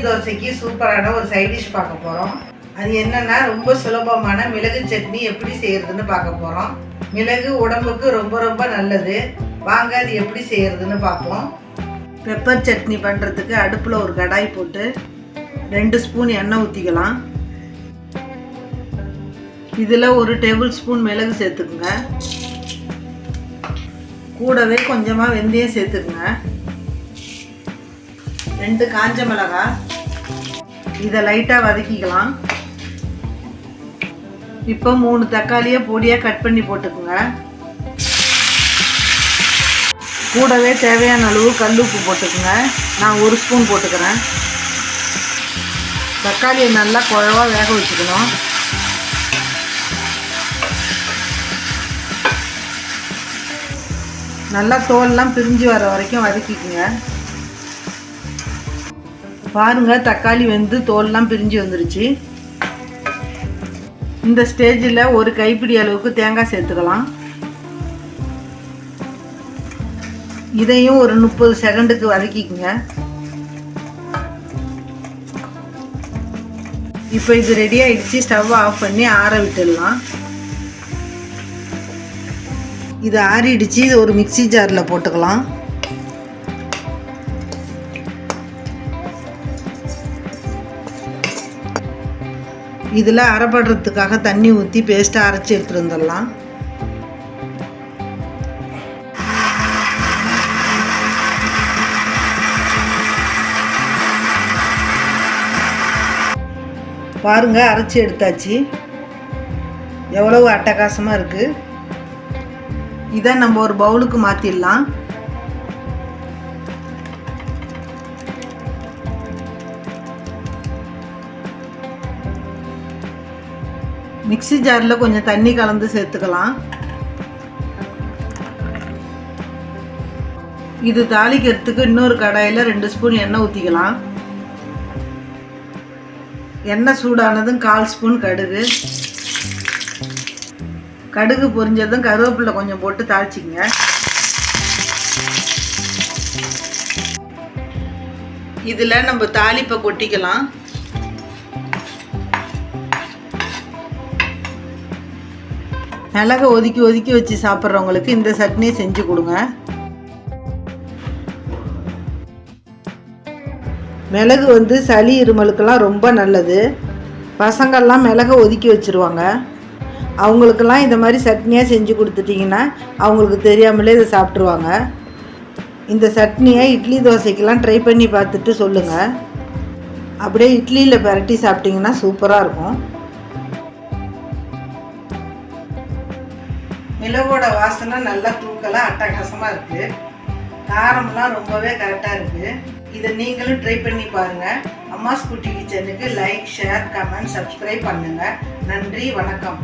தோசைக்கு சூப்பரான ஒரு சைட் டிஷ் பார்க்க போகிறோம். அது என்னன்னா ரொம்ப சுலபமான மிளகு சட்னி எப்படி செய்யறதுன்னு பார்க்க போகிறோம். மிளகு உடம்புக்கு ரொம்ப ரொம்ப நல்லது. வாங்க அது எப்படி செய்யறதுன்னு பார்ப்போம். பெப்பர் சட்னி பண்ணுறதுக்கு அடுப்பில் ஒரு கடாய் போட்டு 2 ஸ்பூன் எண்ணெய் ஊற்றிக்கலாம். இதில் 1 டேபிள் ஸ்பூன் மிளகு சேர்த்துக்குங்க. கூடவே கொஞ்சமாக வெந்தயம் சேர்த்துக்குங்க. 2 காஞ்ச மிளகாய். இதை லைட்டாக வதக்கிக்கலாம். இப்போ 3 தக்காளியை பொடியாக கட் பண்ணி போட்டுக்குங்க. கூடவே தேவையான அளவு கல் உப்பு போட்டுக்குங்க. நான் 1 ஸ்பூன் போட்டுக்கிறேன். தக்காளியை நல்லா குழவா வேக வச்சுக்கணும். நல்லா தோல்லாம் பிரிஞ்சு வர வரைக்கும் வதக்கிக்குங்க. பாருங்கள், தக்காளி வெந்து தோல்லாம் பிரிஞ்சு வந்துருச்சு. இந்த ஸ்டேஜில் 1 கைப்பிடி அளவுக்கு தேங்காய் சேர்த்துக்கலாம். இதையும் ஒரு 30 செகண்டுக்கு வதக்கிக்குங்க. இப்போ இது ரெடி ஆகிடுச்சு. ஸ்டவ் ஆஃப் பண்ணி ஆற விட்டுடலாம். இது ஆறிடுச்சு. இது ஒரு மிக்சி ஜாரில் போட்டுக்கலாம். இதில் அரைப்படுறதுக்காக தண்ணி ஊற்றி பேஸ்ட்டாக அரைச்சி எடுத்துகிட்டு வந்துடலாம். பாருங்கள், அரைச்சி எடுத்தாச்சு. எவ்வளவு அட்டகாசமாக இருக்குது. இதை நம்ம ஒரு பவுலுக்கு மாற்றிடலாம். மிக்ஸி ஜாரில் கொஞ்சம் தண்ணி கலந்து சேர்த்துக்கலாம். இது தாளிக்கிறதுக்கு இன்னொரு கடாயில் 2 ஸ்பூன் எண்ணெய் ஊற்றிக்கலாம். எண்ணெய் சூடானதும் 1/4 ஸ்பூன் கடுகு. கடுகு பொரிஞ்சதும் கருவேப்பிலை கொஞ்சம் போட்டு தாளிச்சிங்க. இதில் நம்ம தாளிப்பை கொட்டிக்கலாம். மிளகை ஒதுக்கி ஒதுக்கி வச்சு சாப்பிட்றவங்களுக்கு இந்த சட்னியை செஞ்சு கொடுங்க. மிளகு சளி இருமலுக்கெல்லாம் ரொம்ப நல்லது. பசங்கள்லாம் மிளகை ஒதுக்கி வச்சுருவாங்க. அவங்களுக்கெல்லாம் இந்த மாதிரி சட்னியாக செஞ்சு கொடுத்துட்டிங்கன்னா அவங்களுக்கு தெரியாமலே இதை சாப்பிட்ருவாங்க. இந்த சட்னியை இட்லி தோசைக்கெல்லாம் ட்ரை பண்ணி பார்த்துட்டு சொல்லுங்கள். அப்படியே இட்லியில் பரட்டி சாப்பிட்டிங்கன்னா சூப்பராக இருக்கும். மிளகோட வாசனை நல்லா தூக்கலாக அட்டகாசமாக இருக்குது. காரம்லாம் ரொம்பவே கரெக்டாக இருக்குது. இதை நீங்களும் ட்ரை பண்ணி பாருங்கள். அம்மாஸ் குட்டி கிச்சனுக்கு லைக், ஷேர், கமெண்ட், சப்ஸ்கிரைப் பண்ணுங்கள். நன்றி, வணக்கம்.